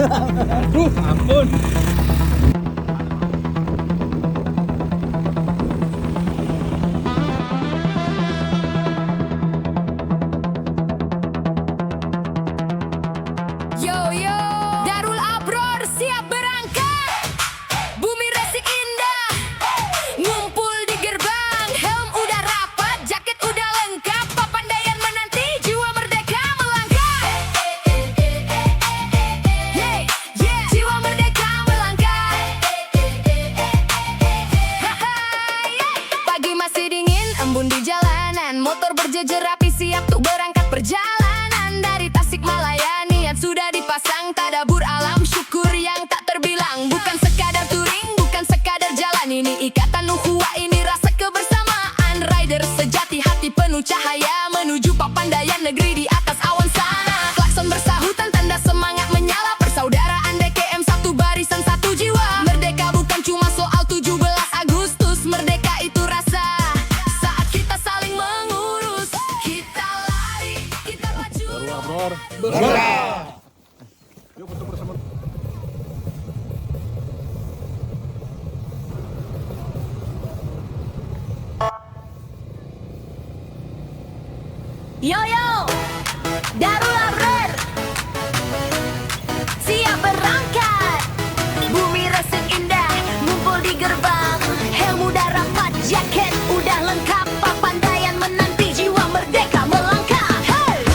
Aduh, ampun. Yo yo, Darul Abror siap berangkat. Bumi Resik Indah ngumpul di gerbang. Helm udah rapat, jaket udah lengkap. Papandaian menanti, jiwa merdeka melangkah. Hey, yeah, jiwa merdeka melangkah. Pagi masih dingin, embun di jalanan. Motor berjejer rapi siap tuh berangkat perjalanan. Dari Tasikmalaya niat sudah dipasang. Tadabur alam syukur yang tak terbilang. Bukan sekadar touring, bukan sekadar jalan. Ini ikatan ukhuwah, ini rasa kebersamaan. Rider sejati, hati penuh cahaya. Menuju Papandayan, negeri di atas awan sana. Klakson bersahutan, tanda semangat menyala. Persaudaraan DKM satu barisan satu jiwa. Merdeka bukan cuma soal 17 Agustus. Merdeka itu rasa saat kita saling mengurus. Kita lari, kita maju. Yuk foto bersama. Yo yo, Darul Abror siap berangkat. Bumi Resik Indah ngumpul di gerbang. Helm udah rapat, jaket udah lengkap. Papandaian menanti, jiwa merdeka melangkah. Hey!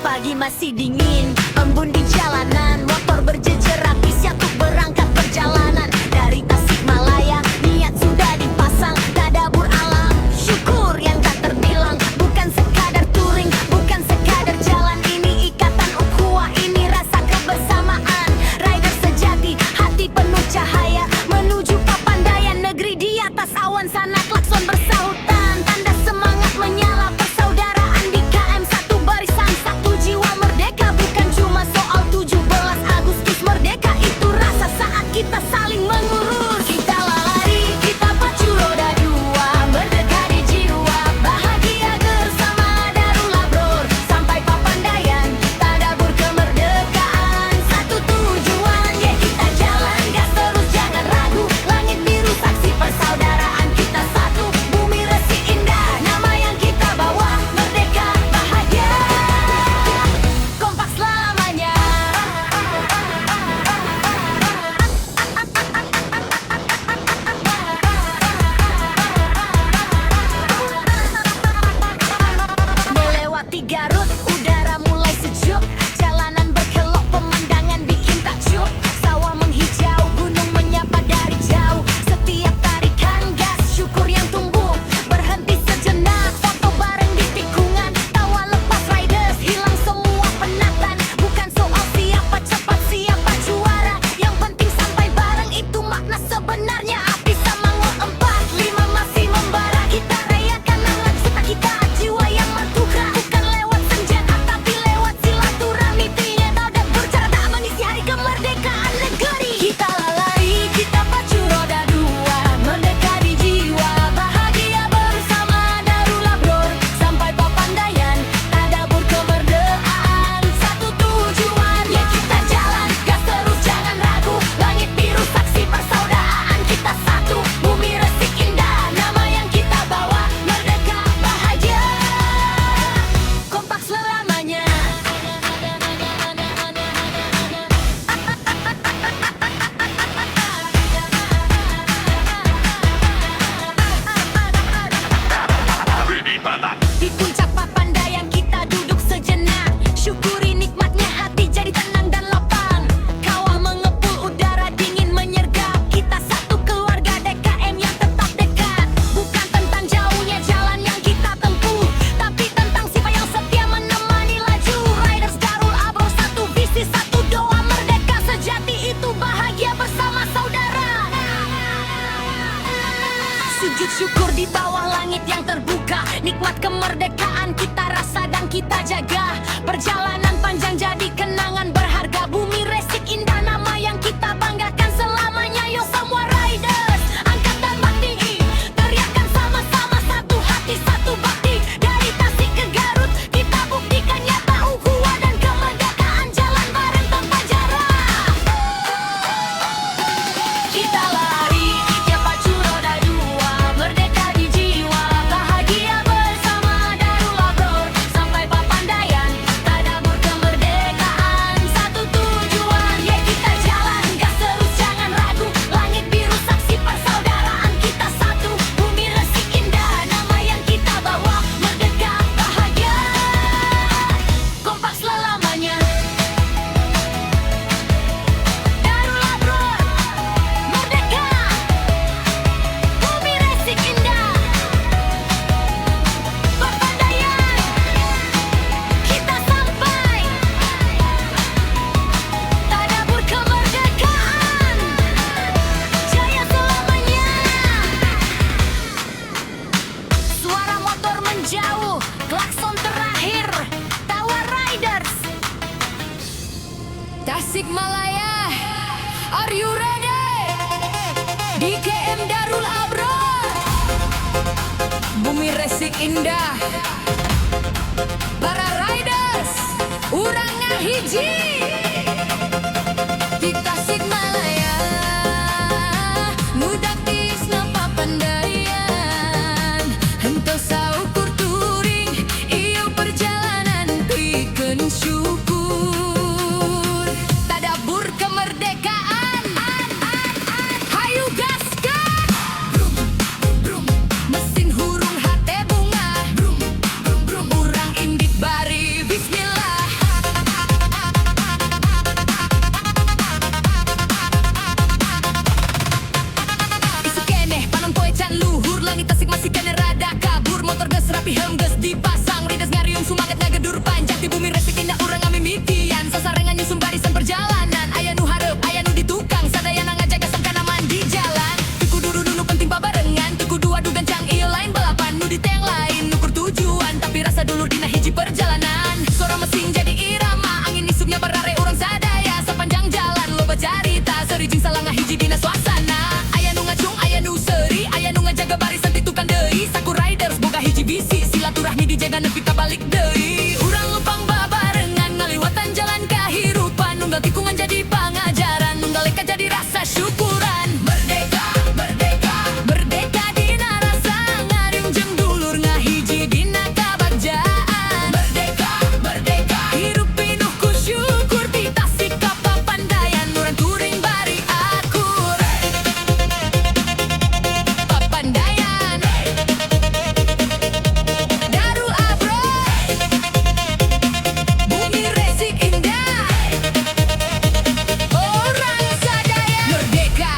Pagi masih dingin, embun di jalanan. Motor berjejer rapi siap untuk berangkat perjalanan. Dari Tasikmalaya niat sudah dipasang. Tadabur alam syukur yang tak terbilang. Bukan sekadar touring, bukan sekadar jalan. Ini ikatan ukhuwah, ini rasa kebersamaan. Rider sejati, hati penuh cahaya. Menuju Papandayan, negeri di atas awan sana. Klakson bersahutan, tanda semangat menyala. Persaudaraan di KM satu barisan satu jiwa. Merdeka bukan cuma soal 17 Agustus. Merdeka itu rasa saat kita saling mengurus. Kita lari, kita pacu roda dua. Merdeka di jiwa, bahagia bersama Darul Abror. Sampai Papandayan, tadabur kemerdekaan. Satu tujuan, ya kita jalan. Gas terus jangan ragu. Langit biru saksi persaudaraan kita satu. Bumi Resik Indah, nama yang kita bawa. Merdeka, bahagia, kompak selamanya. Melewati Garut, udara mulai sejuk. Jalanan berkelok, pemandangan bikin takjub. Sawah menghijau, gunung menyapa dari jauh. Setiap tarikan gas, syukur yang tumbuh. Berhenti sejenak, foto bareng di tikungan. Tawa lepas riders, hilang semua penatan. Bukan soal siapa cepat, siapa juara. Yang penting sampai bareng, itu makna sebenarnya. Api Samangun 45 masih membara. Kita rayakan alam serta kita, jiwa yang bertukar. Bukan lewat senjata, tapi lewat silaturahmi. Tiada dan bercara tak mengisi hari kemerdekaan negeri. Kita lari, kita pacu roda dua. Merdeka di jiwa, bahagia bersama Darul Abror. Sampai Papandayan, tadabur kemerdekaan. Satu tujuan, ya kita jalan. Gas terus jangan ragu. Langit biru saksi persaudaraan kita satu. Bumi Resik Indah, nama yang kita bawa. Merdeka, bahagia, kompak selamanya. Di puncak Papandayan kita duduk sejenak. Syukuri nikmatnya hati jadi tenang dan lapang. Kawah mengepul, udara dingin menyergap. Kita satu keluarga DKM yang tetap dekat. Bukan tentang jauhnya jalan yang kita tempuh, tapi tentang siapa yang setia menemani laju. Riders Darul Abror, satu visi, satu doa. Merdeka sejati itu bahagia bersama saudara. Sujud syukur di bawah langit yang terbuka. Nikmat kemerdekaan kita rasa dan kita jaga. Perjalanan panjang jadi kenangan berharga. Bumi Resik Indah, nama yang kita banggakan selamanya. Yo semua riders, angkat dan tinggi. Teriakan sama-sama, satu hati, satu bakti. Dari Tasik ke Garut, kita buktikan nyata ukhuwah dan kemerdekaan. Jalan bareng Tasikmalaya, are you ready? DKM Darul Abror, bumi resik indah. Para riders, urang ngahiji di Tasikmalaya, mudak tiisna papandayan. Henteu saukur turing, ieu perjalanan pikeun syukur. Tadabur kemerdekaan, hayu gaskan. Brum, brum, mesin hurung hate bunga. Brum, brum, brum, urang indik bari bismillah. Isu keneh panon poe can luhur, langit Tasik masih keneh rada kabur. Motor geus rapi helm geus dipasang, riders ngariung sumanget ngagedur panjang. Di bumi resik indah urang ngamimitian, sasarengan nyusun barisan perjalanan. Aya nu hareup, aya nu di tukang, sadayana ngajaga sangkana mandi jalan. Tuku dulu penting babarengan, tuku dua gancang ieu lain balapan. Nu di teng lain nukur tujuan, tapi rasa dulu dina hiji perjalanan. Suara mesin jadi irama, angin isupnya berare urang sadaya. Sepanjang jalan loba carita, seurijing salangah hiji dina suasana. Aya nu ngacung, aya nu seuri, aya nu ngajaga barisan ti tukang deui. Saku riders boga hiji bisi, silaturahmi dijaga nepi ka balik deui. Urang lupang babarengan, ngaliwatan jalan kahirupan. Nunggal tikungan jadi pangajaran, nunggal eka jadi rasa syukuran. Merdeka, merdeka, merdeka dina rasa ngariung jeung dulur ngahiji dina kabagjaan. Merdeka, merdeka, hirup pinuh ku syukur di Tasik ka papandayan, urang turing bari akur. Papandayan, Darul Abror, bumi resik indah. Orang sadaya merdeka,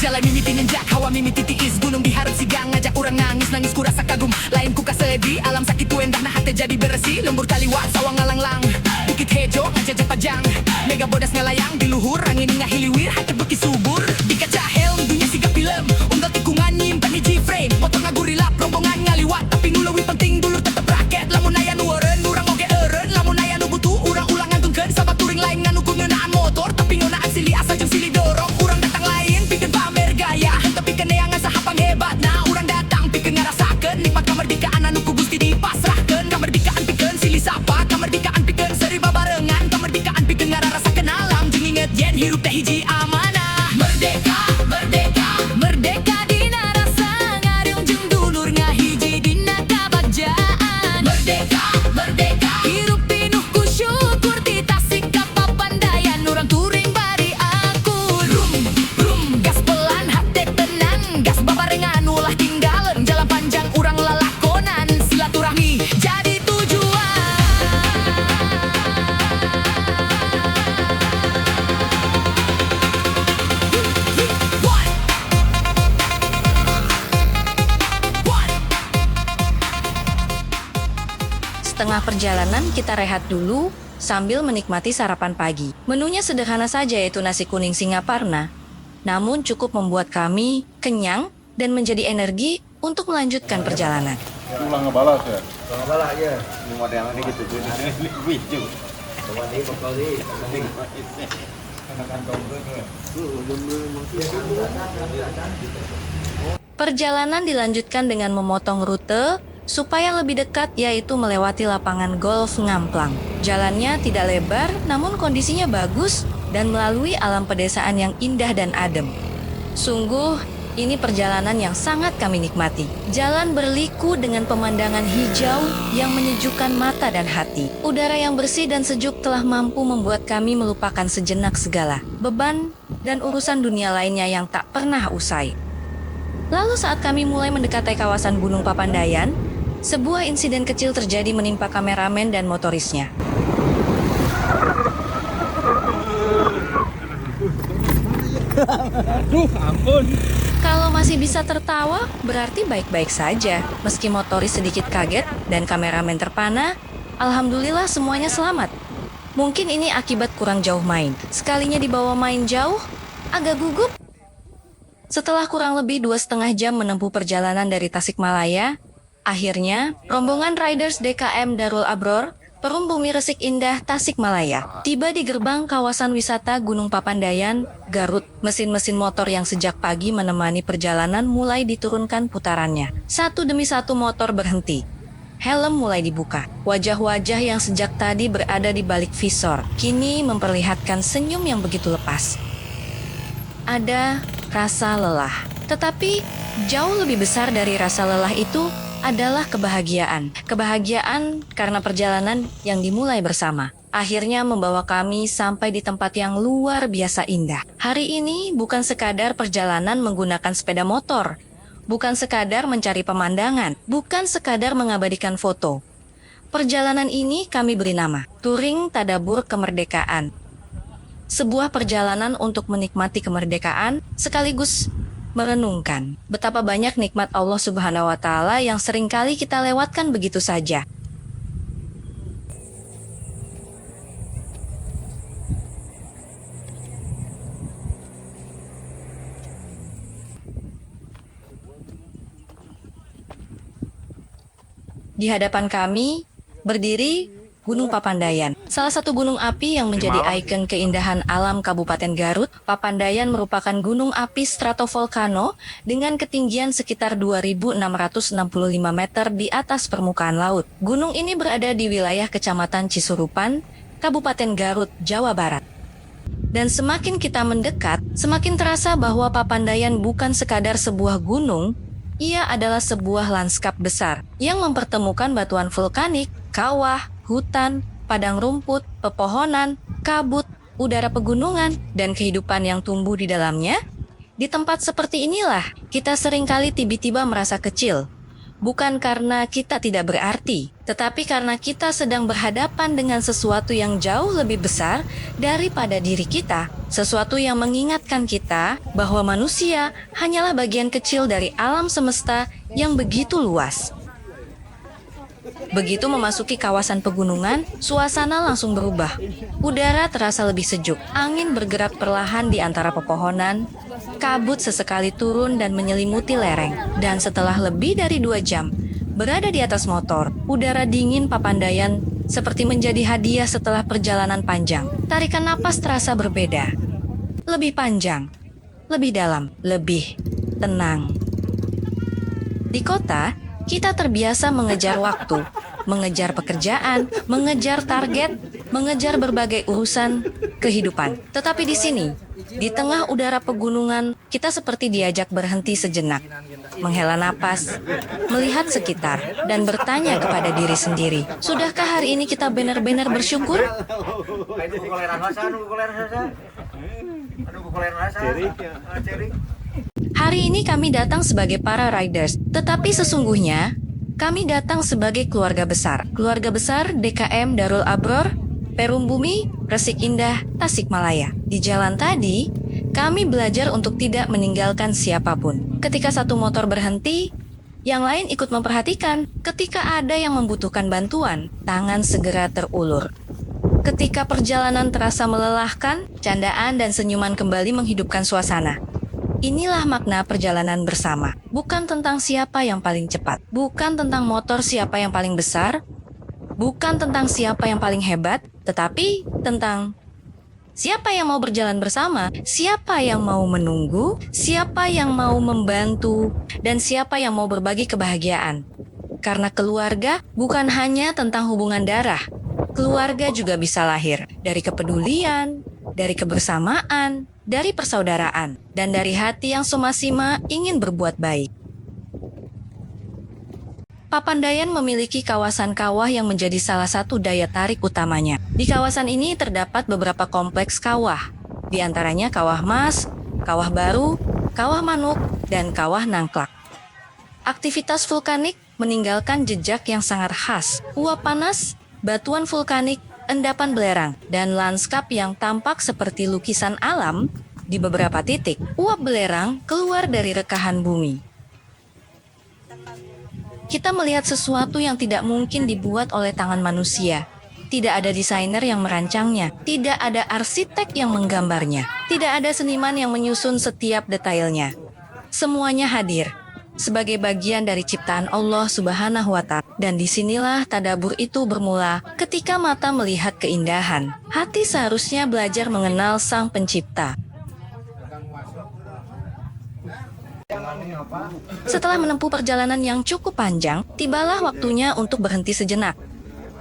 jalan mimiti ninjak, hawa mimiti tiis. Gunung diharap sigang, ngajak urang nangis, nangis ku rasa kagum. Lain ku kasedih, alam sakit tu endah, nah hate jadi bersih. Lembur kaliwat, sawang ngalanglang, bukit hejo, ngajajak pajang. Mega bodas ngelayang, di luhur, angin ngahiliwir, hate beki subur. Di kaca helm, dunia sigap film, unggal tikungan nyimpen hiji frame. Motor ngagurilap, rombongan ngaliwat, tapi nu leuwih penting dulur tetep raket. Lamun aya nu eureun, urang oge eureun. Lamun aya nu butuh, urang ulang ngantungkeun. Sahabat touring lain nganuku ngeunaan motor, tapi ngeunaan silih asa jeung silih dorong. Urang datang lain, pikeun pamer gaya, tapi keneangan sahapang hebat. Nah urang datang pikeun ngarasakeun nikmat kamardikaan anu ku Gusti dipasrahkeun. Kamardikaan pikeun silih sapa, kamardikaan pikeun seuri babarengan. Kamardikaan pikeun ngararasakeun alam, jeung inget yen hirup teh hiji amanah. Merdeka, merdeka, merdeka dina rasa ngariung jeung dulur ngahiji dina kabagjaan. Merdeka, merdeka, hirup pinuh ku syukur di Tasik ka papandayan, urang turing bari akur. Brum, brum, gas pelan hate tenang, gas babarengan ulah tinggalan. Jalan panjang urang lalakonan, silaturahmi jadi tujuan. One. One. Setengah perjalanan kita rehat dulu sambil menikmati sarapan pagi. Menunya sederhana saja, yaitu nasi kuning Singaparna, namun cukup membuat kami kenyang dan menjadi energi untuk melanjutkan perjalanan. Ulang ngebalas ya. Balak je. Modelnya gitu tuh. Lucu. Kawan ni bakal ni. Perjalanan dilanjutkan dengan memotong rute supaya lebih dekat, yaitu melewati lapangan golf Ngamplang. Jalannya tidak lebar, namun kondisinya bagus dan melalui alam pedesaan yang indah dan adem. Sungguh, ini perjalanan yang sangat kami nikmati. Jalan berliku dengan pemandangan hijau yang menyejukkan mata dan hati. Udara yang bersih dan sejuk telah mampu membuat kami melupakan sejenak segala beban dan urusan dunia lainnya yang tak pernah usai. Lalu saat kami mulai mendekati kawasan Gunung Papandayan, sebuah insiden kecil terjadi menimpa kameramen dan motorisnya. Aduh, ampun. Kalau masih bisa tertawa, berarti baik-baik saja. Meski motoris sedikit kaget dan kameramen terpana, alhamdulillah semuanya selamat. Mungkin ini akibat kurang jauh main. Sekalinya dibawa main jauh, agak gugup. Setelah kurang lebih 2,5 jam menempuh perjalanan dari Tasikmalaya, akhirnya rombongan riders DKM Darul Abror Perumbumi Resik Indah, Tasikmalaya. Tiba di gerbang kawasan wisata Gunung Papandayan, Garut. Mesin-mesin motor yang sejak pagi menemani perjalanan mulai diturunkan putarannya. Satu demi satu motor berhenti. Helm mulai dibuka. Wajah-wajah yang sejak tadi berada di balik visor, kini memperlihatkan senyum yang begitu lepas. Ada rasa lelah. Tetapi jauh lebih besar dari rasa lelah itu adalah kebahagiaan. Kebahagiaan karena perjalanan yang dimulai bersama akhirnya membawa kami sampai di tempat yang luar biasa indah. Hari ini bukan sekadar perjalanan menggunakan sepeda motor, bukan sekadar mencari pemandangan, bukan sekadar mengabadikan foto. Perjalanan ini kami beri nama Touring Tadabur Kemerdekaan. Sebuah perjalanan untuk menikmati kemerdekaan sekaligus merenungkan betapa banyak nikmat Allah Subhanahu wa Ta'ala yang seringkali kita lewatkan begitu saja. Di hadapan kami berdiri Gunung Papandayan, salah satu gunung api yang menjadi ikon keindahan alam Kabupaten Garut. Papandayan merupakan gunung api stratovolcano dengan ketinggian sekitar 2.665 meter di atas permukaan laut. Gunung ini berada di wilayah Kecamatan Cisurupan, Kabupaten Garut, Jawa Barat. Dan semakin kita mendekat, semakin terasa bahwa Papandayan bukan sekadar sebuah gunung, ia adalah sebuah lanskap besar yang mempertemukan batuan vulkanik, kawah, hutan, padang rumput, pepohonan, kabut, udara pegunungan, dan kehidupan yang tumbuh di dalamnya. Di tempat seperti inilah, kita seringkali tiba-tiba merasa kecil. Bukan karena kita tidak berarti, tetapi karena kita sedang berhadapan dengan sesuatu yang jauh lebih besar daripada diri kita. Sesuatu yang mengingatkan kita bahwa manusia hanyalah bagian kecil dari alam semesta yang begitu luas. Begitu memasuki kawasan pegunungan, suasana langsung berubah. Udara terasa lebih sejuk, angin bergerak perlahan di antara pepohonan, kabut sesekali turun dan menyelimuti lereng. Dan setelah lebih dari 2 jam, berada di atas motor, udara dingin Papandayan seperti menjadi hadiah setelah perjalanan panjang. Tarikan napas terasa berbeda, lebih panjang, lebih dalam, lebih tenang. Di kota, kita terbiasa mengejar waktu, mengejar pekerjaan, mengejar target, mengejar berbagai urusan kehidupan. Tetapi di sini, di tengah udara pegunungan, kita seperti diajak berhenti sejenak, menghela napas, melihat sekitar, dan bertanya kepada diri sendiri, sudahkah hari ini kita benar-benar bersyukur? Hari ini kami datang sebagai para riders, tetapi sesungguhnya kami datang sebagai keluarga besar. Keluarga besar DKM Darul Abror, Perum Bumi, Resik Indah, Tasikmalaya. Di jalan tadi, kami belajar untuk tidak meninggalkan siapapun. Ketika satu motor berhenti, yang lain ikut memperhatikan. Ketika ada yang membutuhkan bantuan, tangan segera terulur. Ketika perjalanan terasa melelahkan, candaan dan senyuman kembali menghidupkan suasana. Inilah makna perjalanan bersama. Bukan tentang siapa yang paling cepat, bukan tentang motor siapa yang paling besar, bukan tentang siapa yang paling hebat, tetapi tentang siapa yang mau berjalan bersama, siapa yang mau menunggu, siapa yang mau membantu, dan siapa yang mau berbagi kebahagiaan. Karena keluarga bukan hanya tentang hubungan darah. Keluarga juga bisa lahir dari kepedulian, dari kebersamaan, dari persaudaraan, dan dari hati yang semasima ingin berbuat baik. Papandayan memiliki kawasan kawah yang menjadi salah satu daya tarik utamanya. Di kawasan ini terdapat beberapa kompleks kawah, di antaranya Kawah Mas, Kawah Baru, Kawah Manuk, dan Kawah Nangklak. Aktivitas vulkanik meninggalkan jejak yang sangat khas, uap panas, batuan vulkanik, endapan belerang, dan lanskap yang tampak seperti lukisan alam. Di beberapa titik, uap belerang keluar dari rekahan bumi. Kita melihat sesuatu yang tidak mungkin dibuat oleh tangan manusia. Tidak ada desainer yang merancangnya, tidak ada arsitek yang menggambarnya, tidak ada seniman yang menyusun setiap detailnya. Semuanya hadir, sebagai bagian dari ciptaan Allah Subhanahu wa Ta'ala. Dan disinilah tadabur itu bermula. Ketika mata melihat keindahan, hati seharusnya belajar mengenal Sang Pencipta. Setelah menempuh perjalanan yang cukup panjang, tibalah waktunya untuk berhenti sejenak.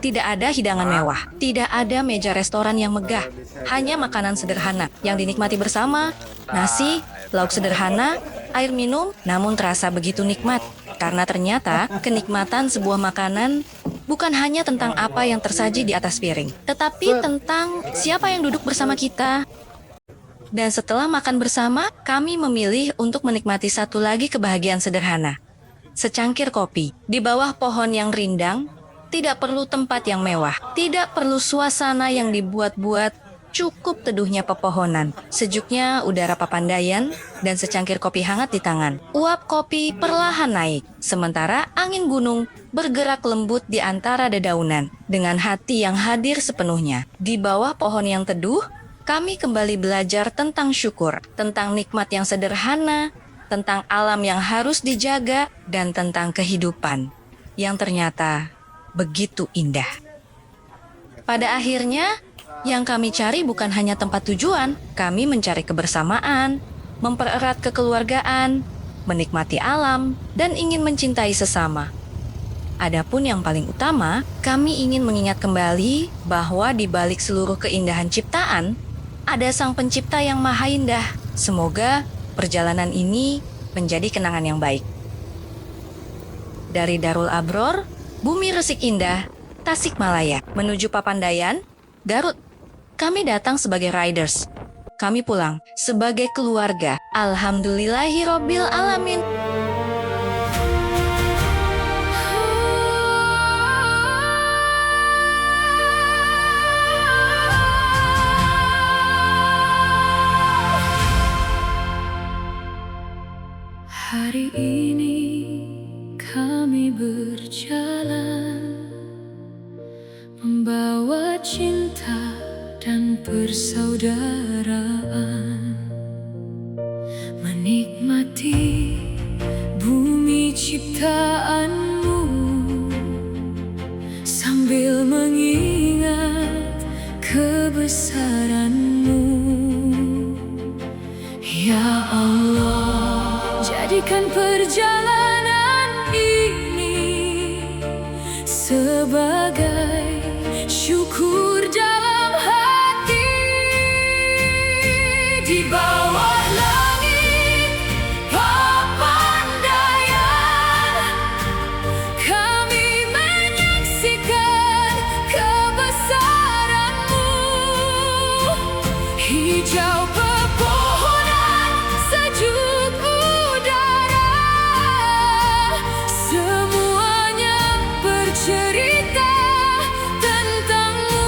Tidak ada hidangan mewah, tidak ada meja restoran yang megah, hanya makanan sederhana yang dinikmati bersama, nasi, lauk sederhana, air minum, namun terasa begitu nikmat. Karena ternyata kenikmatan sebuah makanan bukan hanya tentang apa yang tersaji di atas piring, tetapi tentang siapa yang duduk bersama kita. Dan setelah makan bersama, kami memilih untuk menikmati satu lagi kebahagiaan sederhana. Secangkir kopi, di bawah pohon yang rindang, tidak perlu tempat yang mewah, tidak perlu suasana yang dibuat-buat, cukup teduhnya pepohonan, sejuknya udara Papandayan, dan secangkir kopi hangat di tangan. Uap kopi perlahan naik, sementara angin gunung bergerak lembut di antara dedaunan, dengan hati yang hadir sepenuhnya. Di bawah pohon yang teduh, kami kembali belajar tentang syukur, tentang nikmat yang sederhana, tentang alam yang harus dijaga, dan tentang kehidupan yang ternyata begitu indah. Pada akhirnya, yang kami cari bukan hanya tempat tujuan, kami mencari kebersamaan, mempererat kekeluargaan, menikmati alam, dan ingin mencintai sesama. Adapun yang paling utama, kami ingin mengingat kembali bahwa di balik seluruh keindahan ciptaan, ada Sang Pencipta yang Maha Indah. Semoga perjalanan ini menjadi kenangan yang baik. Dari Darul Abror, Bumi Resik Indah, Tasikmalaya, menuju Papandayan, Garut. Kami datang sebagai riders. Kami pulang sebagai keluarga. Alhamdulillahirobbil alamin. Hari ini kami berjalan, membawa cinta dan persaudaraan, menikmati bumi ciptaanmu, sambil mengingat kebesaranmu. Ya Allah, jadikan perjalanan ini sebagai syukur dalam hati. Di bawah langit Papandayan, kami menyaksikan kebesaranmu. Hijau pepohonan, sejuk udara, semuanya bercerita tentangmu.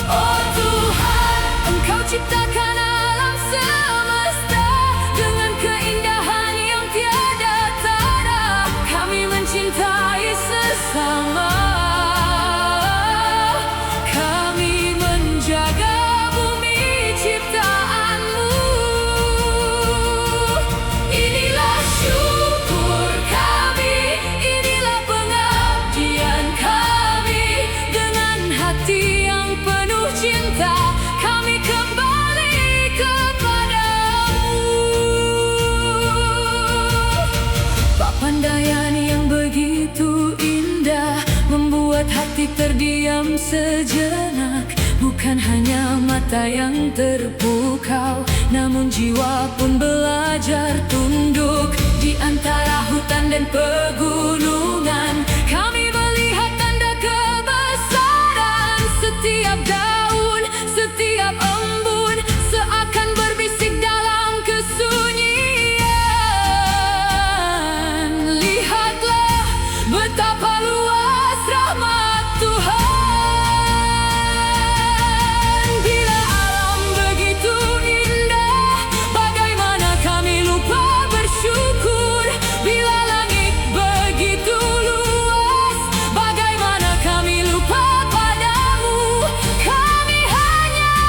Oh Tuhan, Engkau ciptakan alam semesta dengan keindahan yang tiada tara. Kami mencintai sesama, kami menjaga bumi ciptaanmu. Inilah syukur kami, inilah pengabdian kami. Dengan hati yang penuh cinta, kami kembali kepadamu. Papandayan yang begitu indah membuat hati terdiam sejenak. Bukan hanya mata yang terpukau, namun jiwa pun belajar tunduk. Di antara hutan dan pegunungan, kami melihat tanda kebesaran. Setiap daun, setiap embun seakan berbisik dalam kesunyian. Lihatlah betapa luas rahmat Tuhan. Bila alam begitu indah, bagaimana kami lupa bersyukur? Bila langit begitu luas, bagaimana kami lupa padamu? Kami hanya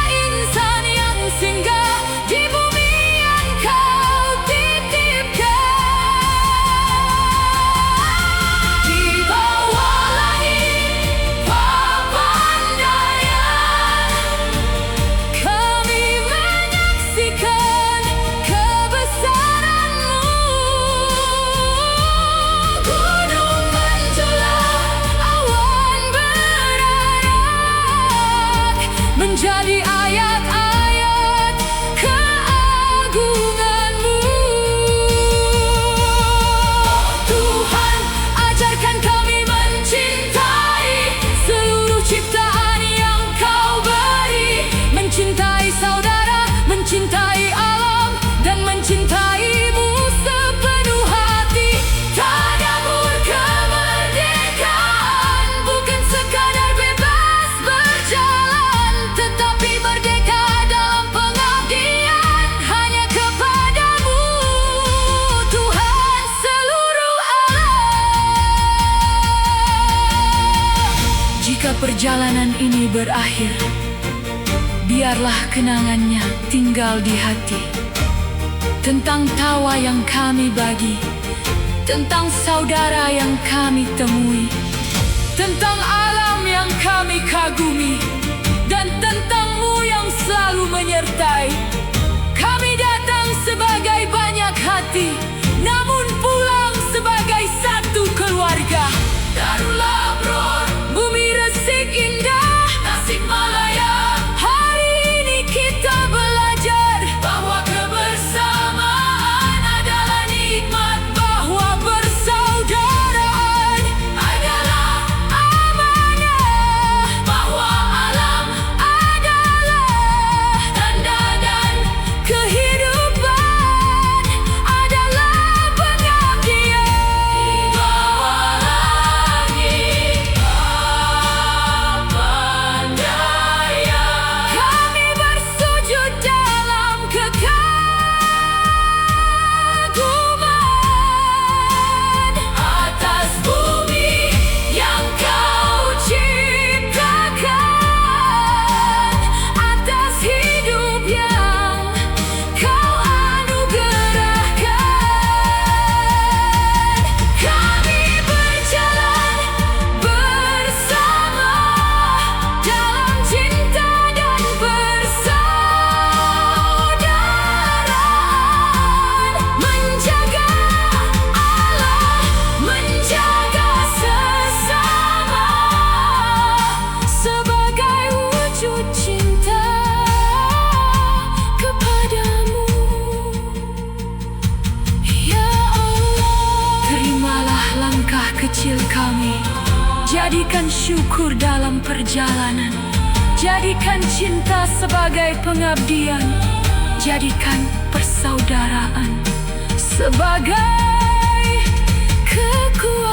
perjalanan ini berakhir, biarlah kenangannya tinggal di hati. Tentang tawa yang kami bagi, tentang saudara yang kami temui, tentang alam yang kami kagumi, dan tentangmu yang selalu menyertai. Kami datang sebagai banyak hati, namun pulang sebagai satu keluarga. Darullah Bror, bumi resik indah, Tasikmalaya. Hari ini kita belajar bahwa kebersamaan adalah nikmat, bahwa persaudaraan adalah amanah, bahwa alam adalah tanda dan kehidupan adalah pengabdian. Di bawah langit papan daya, kami bersujud dalam kekaguman atas bumi yang kau ciptakan, atas hidup yang kau anugerahkan. Kami berjalan bersama dalam cinta dan persaudaraan, menjaga Allah, menjaga sesama sebagai wujud cinta kepadamu. Ya Allah, terimalah langkah kecil kami, jadikan syukur dalam perjalanan, jadikan cinta sebagai pengabdian, jadikan persaudaraan sebagai kekuatan.